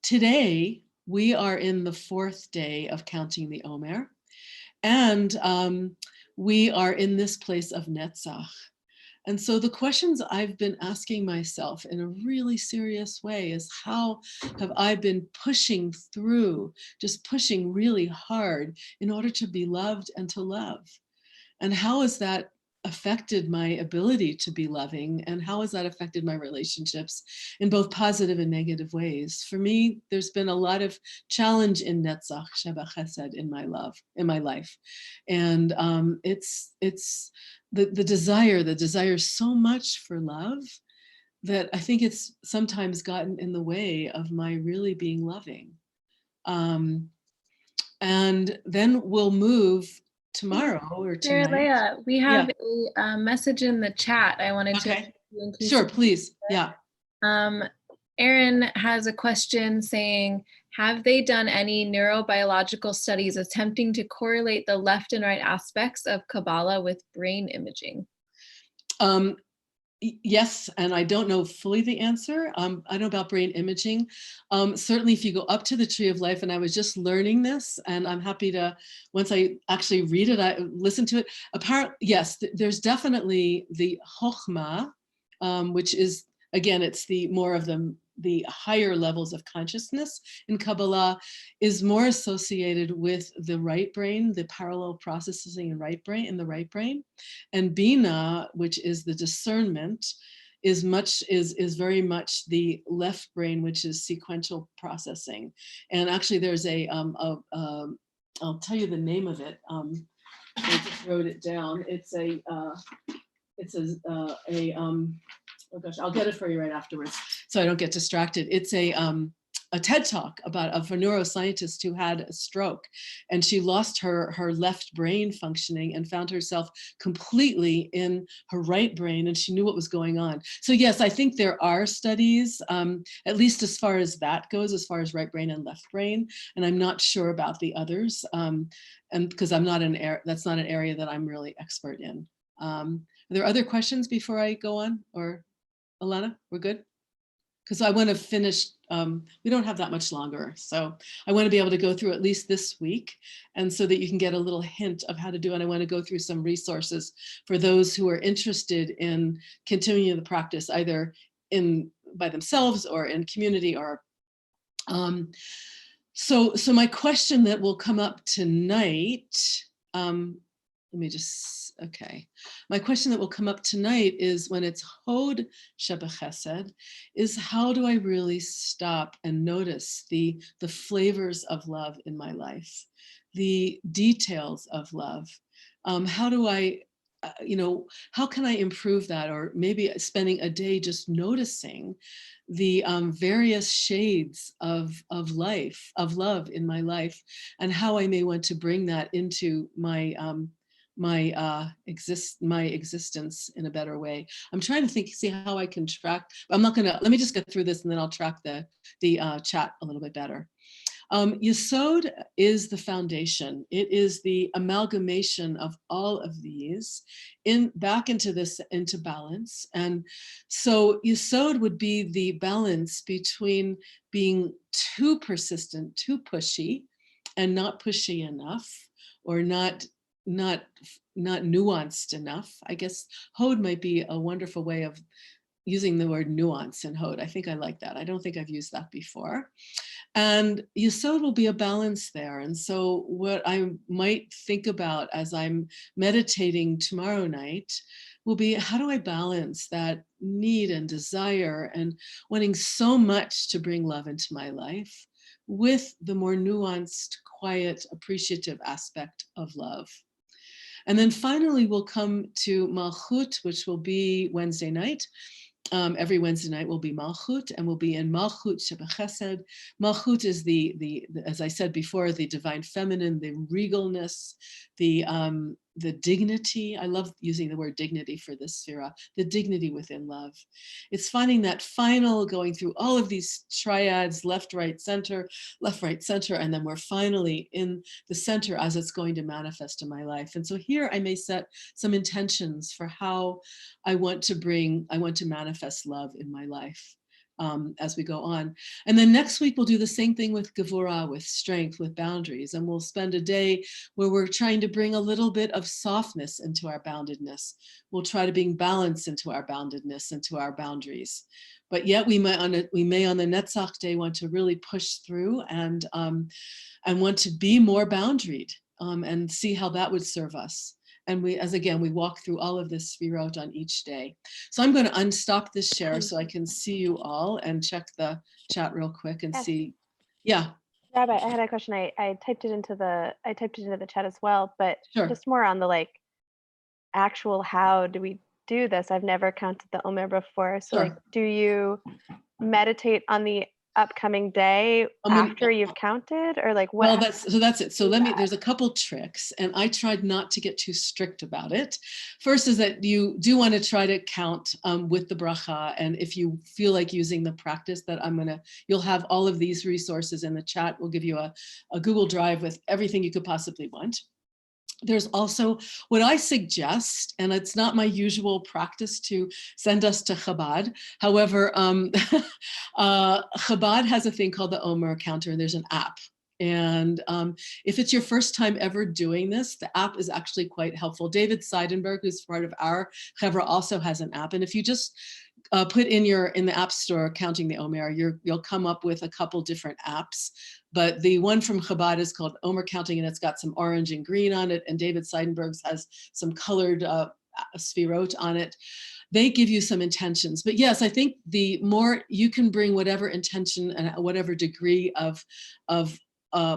Today, we are in the 4th day of counting the Omer, and we are in this place of Netzach. And so the questions I've been asking myself in a really serious way is, how have I been pushing through, just pushing really hard in order to be loved and to love? And how has that affected my ability to be loving? And how has that affected my relationships in both positive and negative ways? For me, there's been a lot of challenge in Netzach Sheba Chesed in my life. And it's the desire so much for love that I think it's sometimes gotten in the way of my really being loving. And then we'll move tomorrow or tonight. Leah, we have a message in the chat. I wanted to. Sure, please. Yeah. Erin has a question saying, have they done any neurobiological studies attempting to correlate the left and right aspects of Kabbalah with brain imaging? Yes, and I don't know fully the answer. I know about brain imaging. Certainly if you go up to the Tree of Life, and I was just learning this, and I'm happy to, once I actually read it, I listen to it. Apparently, yes, there's definitely the Chokhmah, which is, again, it's the more of the higher levels of consciousness in Kabbalah, is more associated with the right brain, the parallel processing in the right brain. And Bina, which is the discernment, is very much the left brain, which is sequential processing. And actually there's I'll tell you the name of it. I just wrote it down. Oh gosh, I'll get it for you right afterwards so I don't get distracted. It's a TED talk of a neuroscientist who had a stroke, and she lost her left brain functioning and found herself completely in her right brain, and she knew what was going on. So yes, I think there are studies, at least as far as that goes, as far as right brain and left brain, and I'm not sure about the others, and because I'm not that's not an area that I'm really expert in. Are there other questions before I go on, or Alana, we're good? Because I want to finish, we don't have that much longer. So I want to be able to go through at least this week, and so that you can get a little hint of how to do it. I want to go through some resources for those who are interested in continuing the practice, either by themselves or in community, or so my question that will come up tonight, my question that will come up tonight is, when it's Hod Shebechesed, is how do I really stop and notice the flavors of love in my life, the details of love? How do I, how can I improve that? Or maybe spending a day just noticing the various shades of life, of love in my life, and how I may want to bring that into my existence in a better way. I'm trying to see how I can track. I'm not gonna, let me just get through this and then I'll track the chat a little bit better. Yesod is the foundation. It is the amalgamation of all of these back into balance. And so Yesod would be the balance between being too persistent, too pushy, and not pushy enough, or not nuanced enough. I guess Hod might be a wonderful way of using the word nuance in Hod. I think I like that. I don't think I've used that before. And Yesod will be a balance there. And so what I might think about as I'm meditating tomorrow night will be, how do I balance that need and desire and wanting so much to bring love into my life with the more nuanced, quiet, appreciative aspect of love? And then finally, we'll come to Malchut, which will be Wednesday night. Every Wednesday night will be Malchut, and we'll be in Malchut Shebechesed. Malchut is the, as I said before, the divine feminine, the regalness, the dignity. I love using the word dignity for this sphera, the dignity within love. It's finding that final, going through all of these triads, left, right, center, and then we're finally in the center as it's going to manifest in my life. And so here I may set some intentions for how I want to manifest love in my life. As we go on. And then next week, we'll do the same thing with Gevurah, with strength, with boundaries. And we'll spend a day where we're trying to bring a little bit of softness into our boundedness. We'll try to bring balance into our boundedness, into our boundaries. But yet we may on the Netzach day want to really push through and want to be more boundaried, and see how that would serve us. And we walk through all of this sfirot on each day. So I'm going to unstop this share so I can see you all and check the chat real quick and see. Yeah. Rabbi, I had a question. I typed it into the chat as well, but Sure. Just more on the actual how do we do this? I've never counted the Omer before. So Sure. do you meditate on the upcoming day after you've counted, or what? Well, that's it. So there's a couple tricks, and I tried not to get too strict about it. First is that you do want to try to count with the bracha. And if you feel like using the practice that you'll have all of these resources in the chat. We'll give you a Google Drive with everything you could possibly want. There's also what I suggest, and it's not my usual practice to send us to Chabad. However, Chabad has a thing called the Omer counter, and there's an app. And if it's your first time ever doing this, the app is actually quite helpful. David Seidenberg, who's part of our Chevra, also has an app. And if you just put in the App Store counting the Omer, you'll come up with a couple different apps. But the one from Chabad is called Omer Counting, and it's got some orange and green on it. And David Seidenberg's has some colored sfirot on it. They give you some intentions. But yes, I think the more you can bring whatever intention and whatever degree of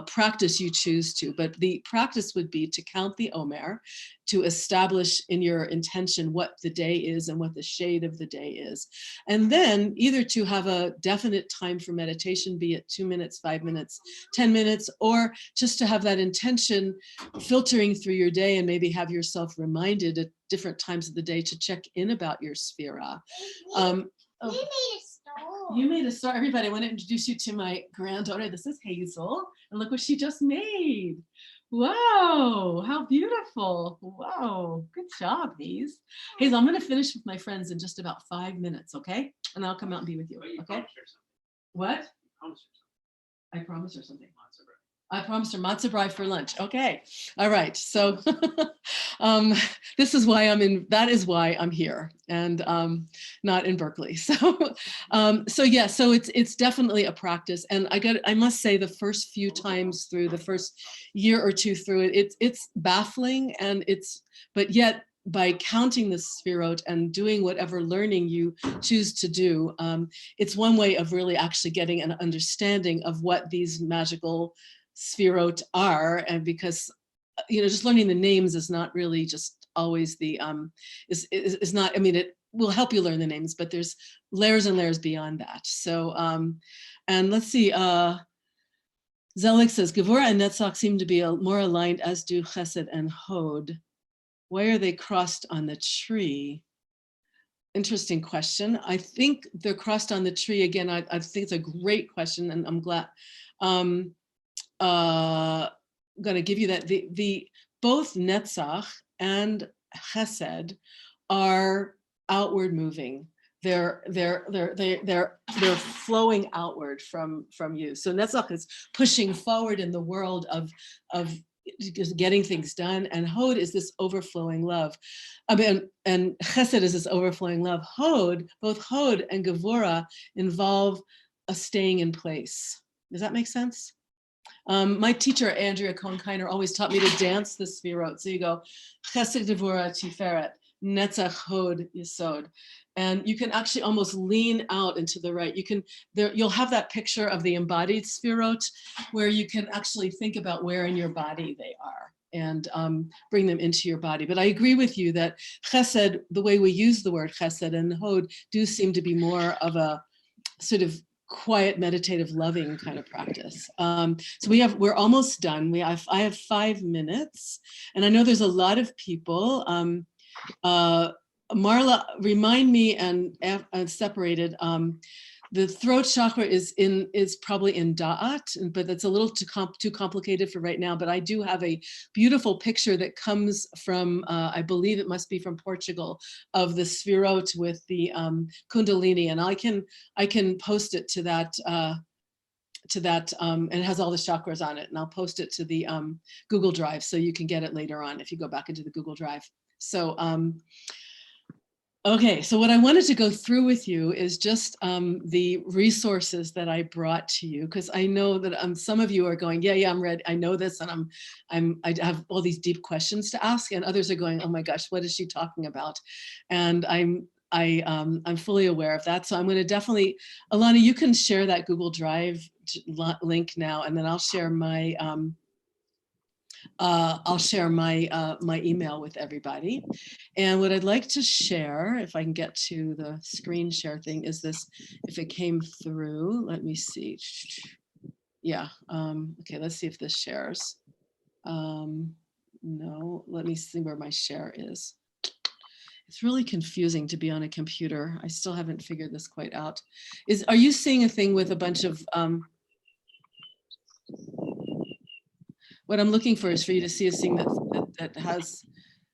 practice you choose to, but the practice would be to count the Omer, to establish in your intention what the day is and what the shade of the day is. And then either to have a definite time for meditation, be it 2 minutes, 5 minutes, 10 minutes, or just to have that intention filtering through your day and maybe have yourself reminded at different times of the day to check in about your sphera. You made a star. Everybody, I want to introduce you to my granddaughter. This is Hazel. And look what she just made. Wow, how beautiful. Wow, good job, Hazel. Hazel, I'm going to finish with my friends in just about 5 minutes, okay? And I'll come out and be with you, okay? What? I promised her something. I promised her matzah brie for lunch. Okay. All right. So this is why that is why I'm here and not in Berkeley. So yeah, so it's definitely a practice. And I must say the first few times through, the first year or two through it, it's baffling, and but yet by counting the sphirot and doing whatever learning you choose to do, it's one way of really actually getting an understanding of what these magical sphirot are. And because, just learning the names is not really just always the, is not, I mean, it will help you learn the names, but there's layers and layers beyond that. So, and let's see, Zelig says, Gevurah and Netzach seem to be more aligned, as do Chesed and Hod. Why are they crossed on the tree? Interesting question. I think they're crossed on the tree. Again, I think it's a great question, and I'm glad. I'm going to give you that. Both Netzach and Chesed are outward moving. They're flowing outward from you. So Netzach is pushing forward in the world of just getting things done, and Hod is this overflowing love. I mean, and Chesed is this overflowing love. Both Hod and Gevurah involve a staying in place. Does that make sense? My teacher, Andrea Cohen-Kiner, always taught me to dance the sphirot. So you go Chesed, Gevurah, Tiferet, Netzach, Hod, Yesod. And you can actually almost lean out into the right. You'll have that picture of the embodied sphirot where you can actually think about where in your body they are and bring them into your body. But I agree with you that Chesed, the way we use the word Chesed and Hod, do seem to be more of a sort of quiet, meditative, loving kind of practice. So we're almost done. I have 5 minutes, and I know there's a lot of people. Marla, remind me and separated. The throat chakra is probably in Da'at, but that's a little too complicated for right now. But I do have a beautiful picture that comes from, I believe it must be from Portugal, of the sphirot with the Kundalini, and I can post it to that. And it has all the chakras on it, and I'll post it to the Google Drive so you can get it later on if you go back into the Google Drive. So. Okay, so what I wanted to go through with you is just the resources that I brought to you, because I know that some of you are going, yeah, I'm ready. I know this, and I have all these deep questions to ask, and others are going, oh my gosh, what is she talking about? And I'm fully aware of that. So I'm going to definitely, Alana, you can share that Google Drive link now, and then I'll share my my email with everybody. And what I'd like to share, if I can get to the screen share thing, is this, if it came through, let me see. Yeah, okay, let's see if this shares. No, let me see where my share is. It's really confusing to be on a computer. I still haven't figured this quite out. Are you seeing a thing with a bunch of, what I'm looking for is for you to see a thing that has,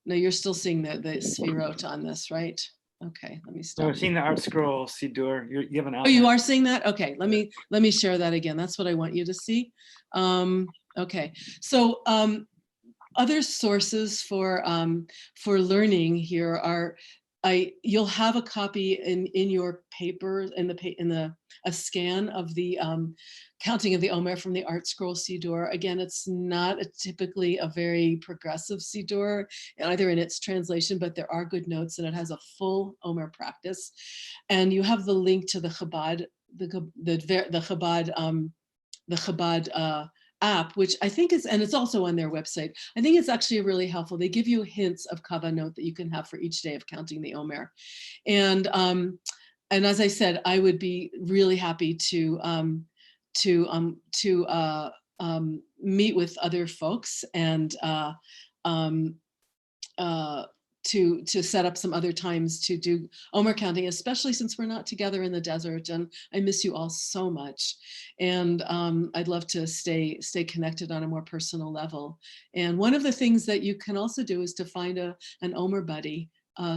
no, you're still seeing the sphirot on this, right? Okay, let me stop. So I'm seeing the art scroll, Sidur. You have an outline. Oh, you are seeing that? Okay, let me share that again. That's what I want you to see. Okay, so other sources for learning here are, you'll have a copy in your paper, a scan of the counting of the Omer from the Art Scroll Sidur. Again, it's not typically a very progressive Sidur, either in its translation, but there are good notes, and it has a full Omer practice. And you have the link to the Chabad, the Chabad app, which I think is, and it's also on their website. I think it's actually really helpful. They give you hints of kavanot that you can have for each day of counting the Omer. And as I said, I would be really happy to meet with other folks and to set up some other times to do Omer counting, especially since we're not together in the desert. And I miss you all so much. And I'd love to stay connected on a more personal level. And one of the things that you can also do is to find an Omer buddy,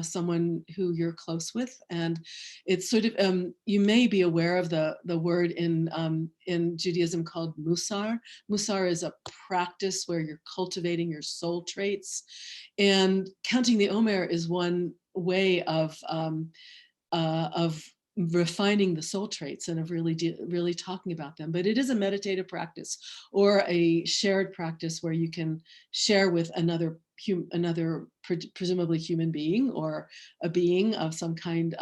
someone who you're close with. And it's sort of, you may be aware of the word in Judaism called musar. Musar is a practice where you're cultivating your soul traits. And counting the Omer is one way of refining the soul traits and of really talking about them. But it is a meditative practice or a shared practice where you can share with another presumably human being or a being of some kind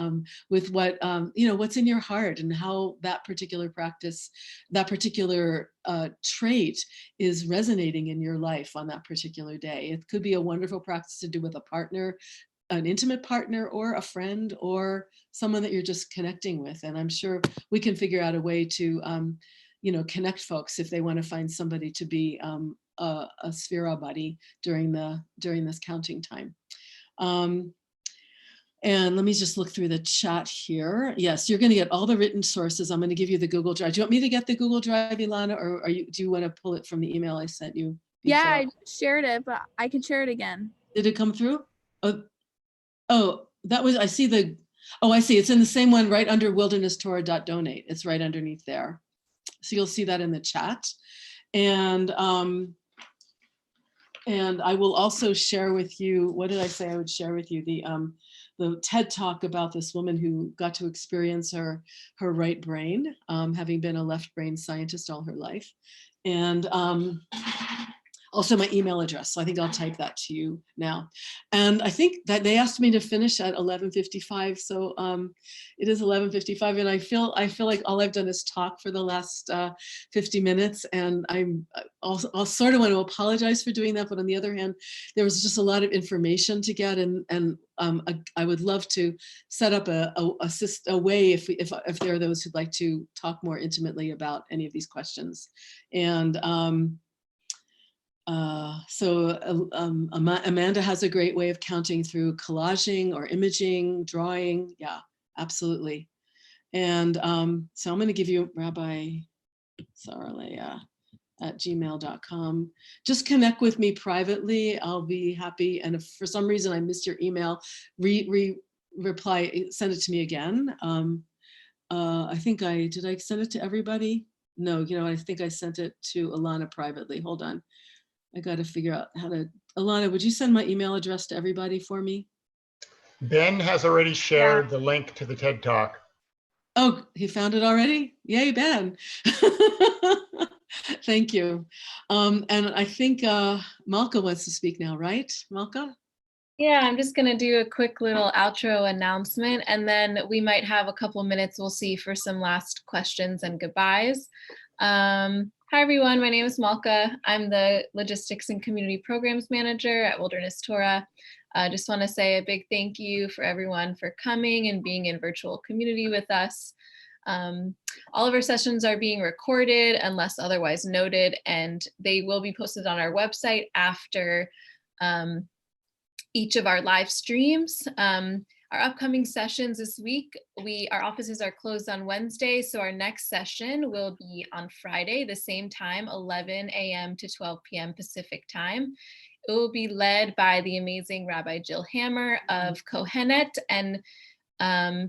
with what what's in your heart and how that particular practice, that particular trait is resonating in your life on that particular day. It could be a wonderful practice to do with a partner, an intimate partner, or a friend, or someone that you're just connecting with. And I'm sure we can figure out a way to connect folks if they want to find somebody to be a Sphira buddy during this counting time. And let me just look through the chat here. Yes, you're going to get all the written sources. I'm going to give you the Google Drive. Do you want me to get the Google Drive, Ilana, or do you want to pull it from the email I sent you before? Yeah, I shared it, but I can share it again. Did it come through? Oh, that was, I see it's in the same one right under wildernesstorah.donate. It's right underneath there. So you'll see that in the chat. And I will also share with you, what did I say I would share with you? The TED Talk about this woman who got to experience her right brain, having been a left brain scientist all her life. And also my email address. So I think I'll type that to you now. And I think that they asked me to finish at 11:55. So it is 11:55, and I feel like all I've done is talk for the last 50 minutes. And I'll sort of want to apologize for doing that. But on the other hand, there was just a lot of information to get, and I would love to set up a way if there are those who'd like to talk more intimately about any of these questions. And Amanda has a great way of counting through collaging or imaging, drawing. Yeah, absolutely. And so I'm going to give you Rabbi saraleah@gmail.com. Just connect with me privately. I'll be happy. And if for some reason I missed your email, reply, send it to me again. I think did I send it to everybody? No, I think I sent it to Alana privately. Hold on. I got to figure out how to. Alana, would you send my email address to everybody for me? Ben has already shared the link to the TED Talk. Oh, he found it already? Yay, Ben. Thank you. And I think Malka wants to speak now, right, Malka? Yeah, I'm just going to do a quick little outro announcement, and then we might have a couple minutes, we'll see, for some last questions and goodbyes. Hi, everyone. My name is Malka. I'm the Logistics and Community Programs Manager at Wilderness Torah. I just want to say a big thank you for everyone for coming and being in virtual community with us. All of our sessions are being recorded unless otherwise noted, and they will be posted on our website after each of our live streams. Our upcoming sessions this week, our offices are closed on Wednesday, so our next session will be on Friday, the same time, 11 a.m. to 12 p.m. Pacific time. It will be led by the amazing Rabbi Jill Hammer of Kohenet, and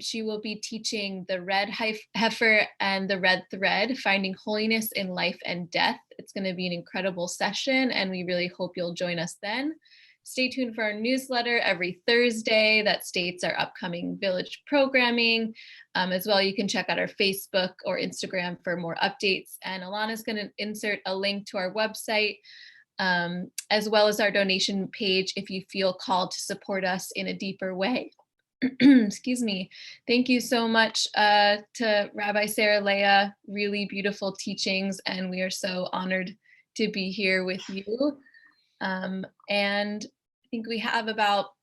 she will be teaching the red heifer and the red thread, finding holiness in life and death. It's going to be an incredible session, and we really hope you'll join us then. Stay tuned for our newsletter every Thursday that states our upcoming village programming. As well, you can check out our Facebook or Instagram for more updates. And Alana's going to insert a link to our website, as well as our donation page if you feel called to support us in a deeper way. Excuse me. Thank you so much to Rabbi Sarah Leah. Really beautiful teachings, and we are so honored to be here with you. And I think we have about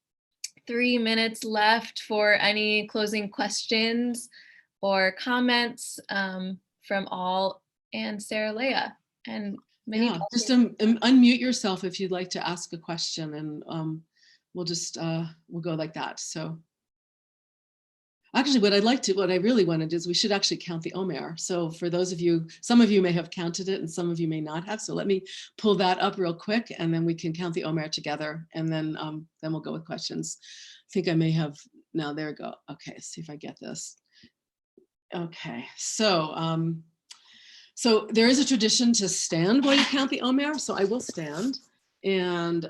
3 minutes left for any closing questions or comments from all and Sarah Leah. And many just unmute yourself if you'd like to ask a question, and we'll go like that. So actually what I really wanted is we should actually count the Omer. So for those of you, some of you may have counted it and some of you may not have. So let me pull that up real quick and then we can count the Omer together, and then we'll go with questions. I think I may have, now there we go. Okay, see if I get this. Okay, so so there is a tradition to stand while you count the Omer. So I will stand, and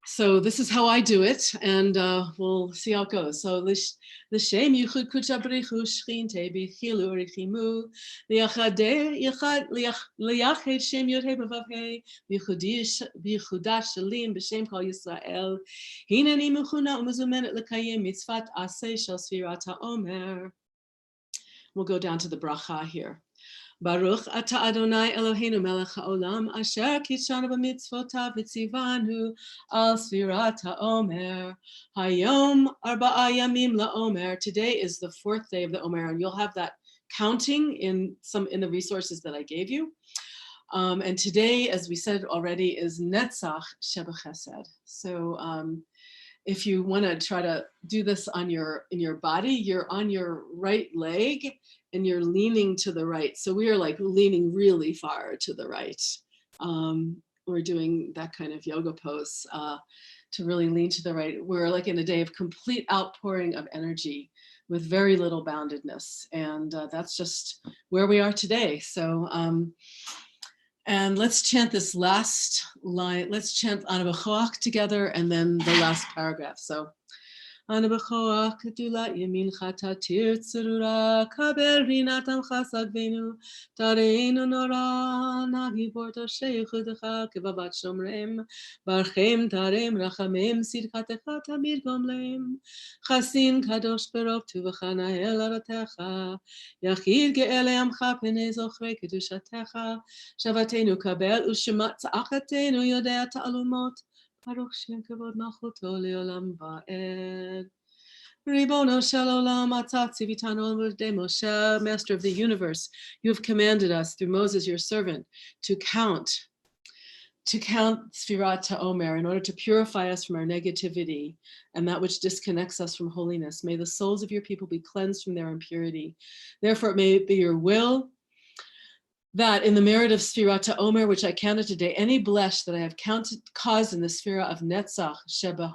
so this is how I do it, and we'll see how it goes. So l'shem yichud kucha b'richu shchinte b'chilu richimu liyached shem yod he b'vav he b'yichudash shalim b'shem kol Yisrael hineni mechuna u'mezumenet l'kayim mitzvat aseh shel sfirat ha'omer. We'll go down to the bracha here. Baruch ata Adonai Eloheinu melech haolam asher kitshanu b'mitzvotav v'tzivanu al sfirat haomer. Hayom arba'a yamim la'omer. Today is the 4th day of the Omer, and you'll have that counting in the resources that I gave you. And today, as we said already, is Netzach Shebechesed. So if you want to try to do this in your body, you're on your right leg and you're leaning to the right. So we are like leaning really far to the right. We're doing that kind of yoga pose to really lean to the right. We're like in a day of complete outpouring of energy with very little boundedness. And that's just where we are today. So, and let's chant this last line. Let's chant Ana B'choach together, and then the last paragraph. So, Ana B'choach kedulat yamincha tatir tzurura kabel rinatam chasagvenu tareinu nora nagibor toshe yichudecha kevavat shomrem barchem tarem rachamem sidkatecha tamir gomlem chasin kadosh berov tuvecha nahel aratecha yachid ge'ele amcha penei zochre kedushatecha shavatenu kabel ushemat tza'achatenu yodea ta'alumot Baruch Shem Kavod Malchuto Leolam Va'ed. Ribono Shel Olam Atzat Tzivitanu L'Dei Moshe, Master of the Universe, you have commanded us through Moses, your servant, to count Sfirat HaOmer in order to purify us from our negativity and that which disconnects us from holiness. May the souls of your people be cleansed from their impurity. Therefore, it may be your will that in the merit of Sfirat HaOmer, which I counted today, any blesh that I have caused in the Sphira of Netzach, Sheba,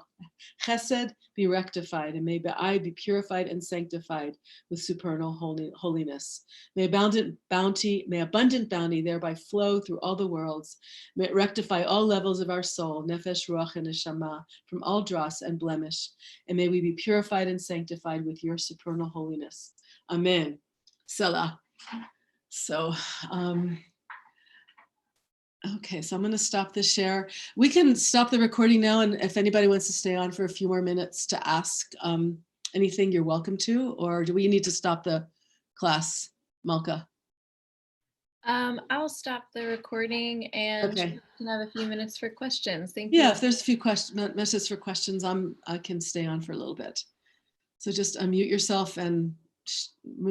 Chesed, be rectified, and may I be purified and sanctified with supernal holiness. May abundant bounty thereby flow through all the worlds. May it rectify all levels of our soul, nefesh, ruach, and neshama, from all dross and blemish. And may we be purified and sanctified with your supernal holiness. Amen. Selah. So, okay, so I'm going to stop the share. We can stop the recording now, and if anybody wants to stay on for a few more minutes to ask anything, you're welcome to, or do we need to stop the class, Malka? I'll stop the recording and Okay. we can have a few minutes for questions. Thank you. Yeah, if there's a few messages for questions, I can stay on for a little bit. So just unmute yourself and move